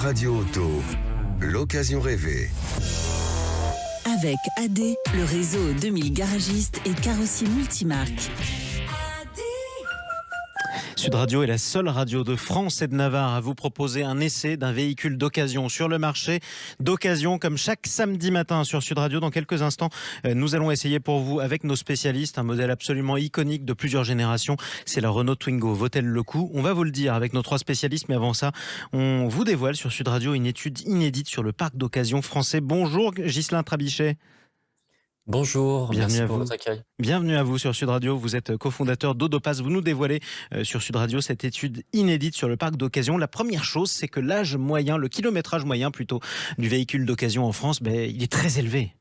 Radio Auto, l'occasion rêvée. Avec AD, le réseau 2000 garagistes et carrossiers multimarques. Sud Radio est la seule radio de France et de Navarre à vous proposer un essai d'un véhicule d'occasion sur le marché d'occasion, comme chaque samedi matin sur Sud Radio. Dans quelques instants, nous allons essayer pour vous, avec nos spécialistes, un modèle absolument iconique de plusieurs générations. C'est la Renault Twingo. Vaut-elle le coup? On va vous le dire avec nos trois spécialistes, mais avant ça, on vous dévoile sur Sud Radio une étude inédite sur le parc d'occasion français. Bonjour Ghislain Trabichet. Bonjour, merci pour votre accueil. Bienvenue à vous sur Sud Radio. Vous êtes cofondateur d'Audopass. Vous nous dévoilez sur Sud Radio cette étude inédite sur le parc d'occasion. La première chose, c'est que l'âge moyen, le kilométrage moyen plutôt, du véhicule d'occasion en France, il est très élevé.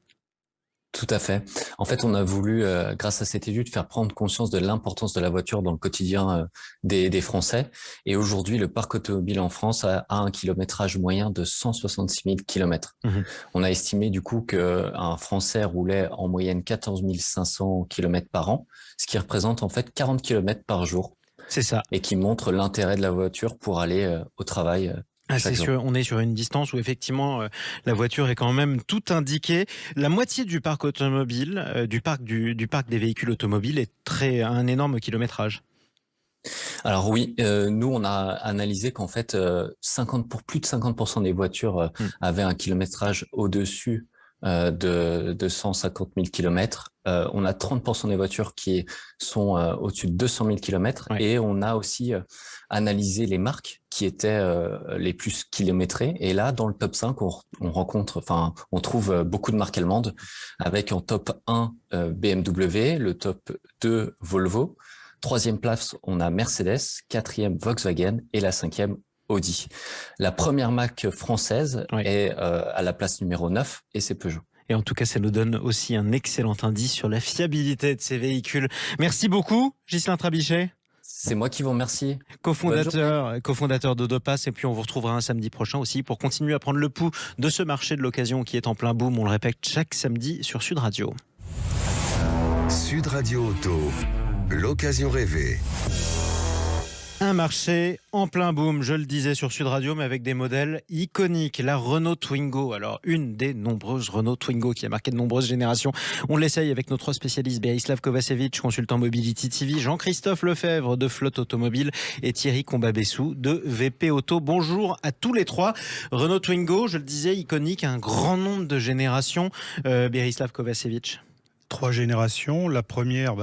Tout à fait. En fait, on a voulu, grâce à cette étude, faire prendre conscience de l'importance de la voiture dans le quotidien des Français. Et aujourd'hui, le parc automobile en France a un kilométrage moyen de 166 000 km. On a estimé du coup qu'un Français roulait en moyenne 14 500 km par an, ce qui représente en fait 40 km par jour. C'est ça. Et qui montre l'intérêt de la voiture pour aller au travail. C'est sûr, on est sur une distance où effectivement la voiture est quand même tout indiquée. La moitié du parc automobile, du parc des véhicules automobiles a un énorme kilométrage. Alors oui, nous on a analysé qu'en fait plus de 50% des voitures avaient un kilométrage au-dessus de 150 000 km. On a 30% des voitures qui sont au-dessus de 200 000 km. Ouais. Et on a aussi analysé les marques qui étaient les plus kilométrées. Et là, dans le top 5, on trouve beaucoup de marques allemandes, avec en top 1 BMW, le top 2 Volvo. Troisième place, on a Mercedes, quatrième Volkswagen et la cinquième Audi. La première marque française est à la place numéro 9 et c'est Peugeot. Et en tout cas, ça nous donne aussi un excellent indice sur la fiabilité de ces véhicules. Merci beaucoup, Ghislain Trabichet. C'est moi qui vous remercie. Cofondateur d'Audopass. Et puis, on vous retrouvera un samedi prochain aussi pour continuer à prendre le pouls de ce marché de l'occasion qui est en plein boom. On le répète chaque samedi sur Sud Radio. Sud Radio Auto, l'occasion rêvée. Un marché en plein boom, je le disais sur Sud Radio, mais avec des modèles iconiques. La Renault Twingo, alors une des nombreuses Renault Twingo qui a marqué de nombreuses générations. On l'essaye avec nos trois spécialistes, Berislav Kovacevic, consultant Mobility TV, Jean-Christophe Lefebvre de Flotte Automobile et Thierry Combabessou de VP Auto. Bonjour à tous les trois. Renault Twingo, je le disais, iconique, un grand nombre de générations. Berislav Kovacevic. 3 générations. La première,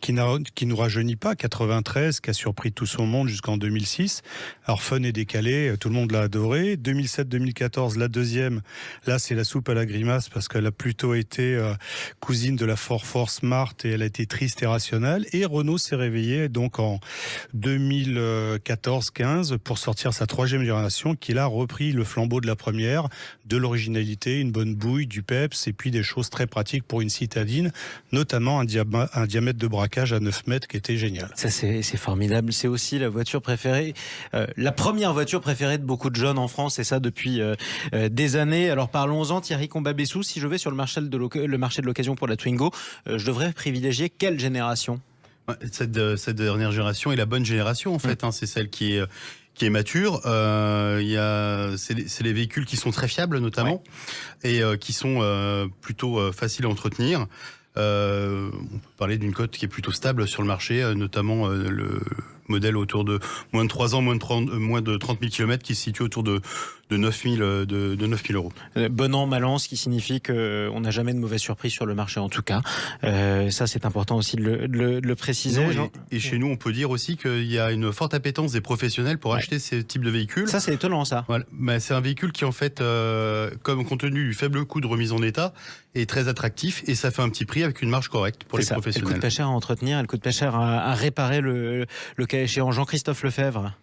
qui nous rajeunit pas, 93, qui a surpris tout son monde jusqu'en 2006. Alors fun et décalé, tout le monde l'a adoré. 2007-2014, la deuxième, là c'est la soupe à la grimace parce qu'elle a plutôt été cousine de la Ford Smart et elle a été triste et rationnelle. Et Renault s'est réveillé donc en 2014-15 pour sortir sa troisième génération qui là a repris le flambeau de la première, de l'originalité, une bonne bouille, du peps et puis des choses très pratiques pour une citadine, notamment un diamètre de braquage à 9 mètres qui était génial. Ça c'est formidable, c'est aussi la voiture préférée, la première voiture préférée de beaucoup de jeunes en France, et ça depuis des années. Alors parlons-en, Thierry Combabessou, si je vais sur le marché de l'occasion pour la Twingo, je devrais privilégier quelle génération ? Cette dernière génération est la bonne génération en fait, c'est celle qui est mature. C'est les véhicules qui sont très fiables notamment et qui sont plutôt faciles à entretenir. On peut parler d'une cote qui est plutôt stable sur le marché, notamment le modèle autour de moins de 3 ans, moins de 30 000 km qui se situe autour de 9 000 euros. Bon an, mal an, ce qui signifie qu'on n'a jamais de mauvaise surprise sur le marché en tout cas. Ça c'est important aussi de le préciser. Et chez nous on peut dire aussi qu'il y a une forte appétence des professionnels pour acheter ces types de véhicules. Ça c'est étonnant ça. Voilà. C'est un véhicule qui en fait, comme compte tenu du faible coût de remise en état, est très attractif et ça fait un petit prix avec une marge correcte pour les professionnels. Elle coûte pas cher à entretenir, elle coûte pas cher à réparer le cas échéant. Jean-Christophe Lefebvre.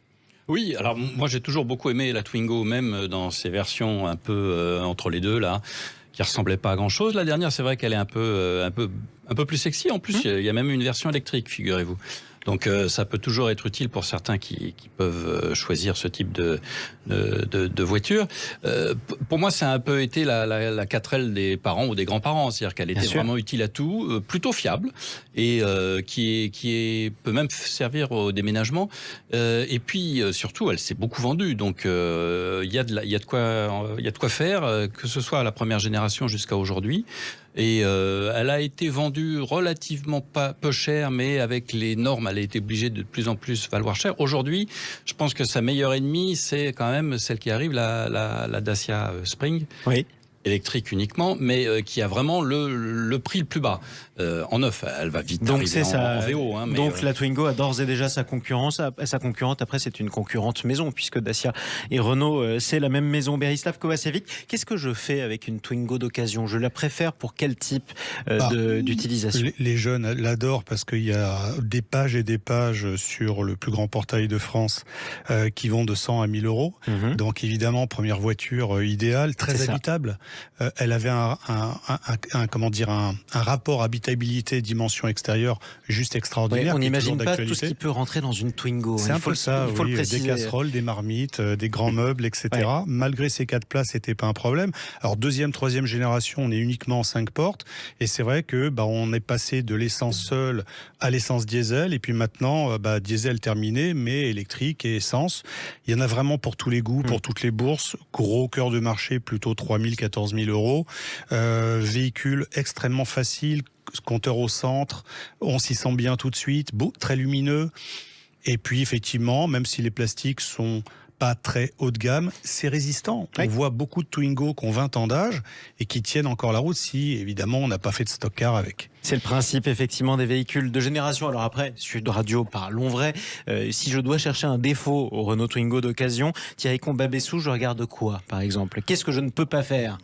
Oui, alors moi j'ai toujours beaucoup aimé la Twingo, même dans ses versions un peu entre les deux là, qui ressemblait pas à grand chose. La dernière, c'est vrai qu'elle est un peu plus sexy. En plus, il y a même une version électrique, figurez-vous. Donc ça peut toujours être utile pour certains qui peuvent choisir ce type de voiture. Pour moi, ça a un peu été la 4L des parents ou des grands-parents, c'est-à-dire qu'elle était vraiment utile à tout, plutôt fiable et peut même servir au déménagement. Et puis surtout, elle s'est beaucoup vendue, donc il y a de quoi faire, que ce soit à la première génération jusqu'à aujourd'hui. Et elle a été vendue relativement peu cher, mais avec les normes, elle a été obligée de plus en plus valoir cher. Aujourd'hui, je pense que sa meilleure ennemie, c'est quand même celle qui arrive, la Dacia Spring. Oui. Électrique uniquement, mais qui a vraiment le prix le plus bas. En neuf, elle va vite arriver en VO. Hein, donc la Twingo a d'ores et déjà sa concurrente. Après, c'est une concurrente maison, puisque Dacia et Renault, c'est la même maison. Berislav Kovacevic, qu'est-ce que je fais avec une Twingo d'occasion? Je la préfère pour quel type d'utilisation? Les jeunes l'adorent parce qu'il y a des pages et des pages sur le plus grand portail de France qui vont de 100 à 1000 euros. Donc évidemment, première voiture idéale, très habitable. Elle avait un rapport habitabilité dimension extérieure juste extraordinaire. On n'imagine pas tout ce qui peut rentrer dans une Twingo. C'est un peu ça, il faut le préciser. Des casseroles, des marmites, des grands meubles, etc. Ouais. Malgré ces 4 places, c'était pas un problème. Alors deuxième, troisième génération, on est uniquement en 5 portes, et c'est vrai que on est passé de l'essence seule à l'essence diesel, et puis maintenant diesel terminé, mais électrique et essence. Il y en a vraiment pour tous les goûts, pour toutes les bourses. Gros cœur de marché, plutôt 3 000, 14 000 euros. Véhicule extrêmement facile, compteur au centre, on s'y sent bien tout de suite, très lumineux. Et puis effectivement, même si les plastiques sont pas très haut de gamme, c'est résistant. On voit beaucoup de Twingo qui ont 20 ans d'âge et qui tiennent encore la route si, évidemment, on n'a pas fait de stock car avec. C'est le principe, effectivement, des véhicules de génération. Alors après, Sud Radio, parlons vrai. Si je dois chercher un défaut au Renault Twingo d'occasion, Thierry Combabessou, je regarde quoi, par exemple? Qu'est-ce que je ne peux pas faire?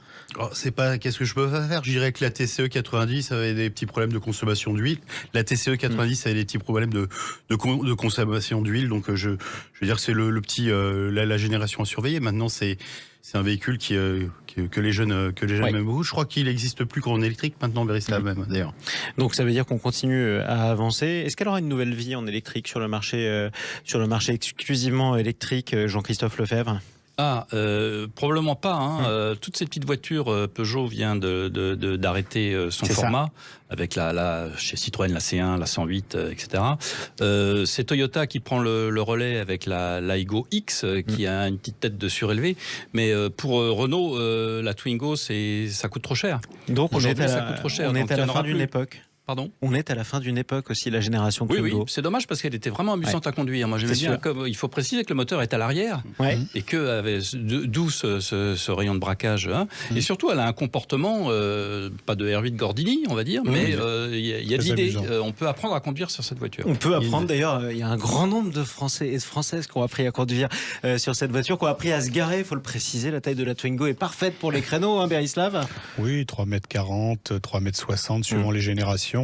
C'est pas qu'est-ce que je peux pas faire. Je dirais que la TCE 90 avait des petits problèmes de consommation d'huile. La TCE 90 avait des petits problèmes de consommation d'huile. Donc je veux dire que c'est le petit la génération à surveiller. Maintenant c'est un véhicule que les jeunes aiment beaucoup. Je crois qu'il n'existe plus qu'en électrique maintenant, Berislav même d'ailleurs. Donc ça veut dire qu'on continue à avancer. Est-ce qu'elle aura une nouvelle vie en électrique sur le marché exclusivement électrique, Jean-Christophe Lefebvre? Probablement pas. Toutes ces petites voitures, Peugeot vient d'arrêter son format avec chez Citroën la C1, la 108, etc. C'est Toyota qui prend le relais avec la Aygo X qui a une petite tête de surélevé. Mais pour Renault, la Twingo, ça coûte trop cher. Donc on est à la fin d'une époque. Pardon ? On est à la fin d'une époque aussi, la génération Twingo. Oui, c'est dommage parce qu'elle était vraiment amusante à conduire. Moi, j'aimais bien. Il faut préciser que le moteur est à l'arrière et d'où ce rayon de braquage. Et surtout, elle a un comportement, pas de R8 Gordini, on va dire, mais il y a de l'idée. On peut apprendre à conduire sur cette voiture. On peut apprendre, d'ailleurs, il y a un grand nombre de Français et de Françaises qui ont appris à conduire sur cette voiture, qui ont appris à se garer, il faut le préciser. La taille de la Twingo est parfaite pour les créneaux, Berislav ? Oui, 3,40 m, 3,60 m suivant les générations.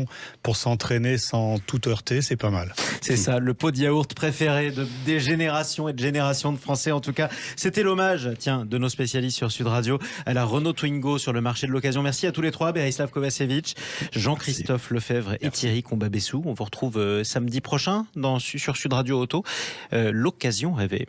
Pour s'entraîner sans tout heurter, c'est pas mal. C'est ça, le pot de yaourt préféré des générations et de générations de Français. En tout cas, c'était l'hommage, de nos spécialistes sur Sud Radio à la Renault Twingo sur le marché de l'occasion. Merci à tous les trois, Berislav Kovacevic, Jean-Christophe Lefebvre et Thierry Combabessou. On vous retrouve samedi prochain sur Sud Radio Auto. L'occasion rêvée.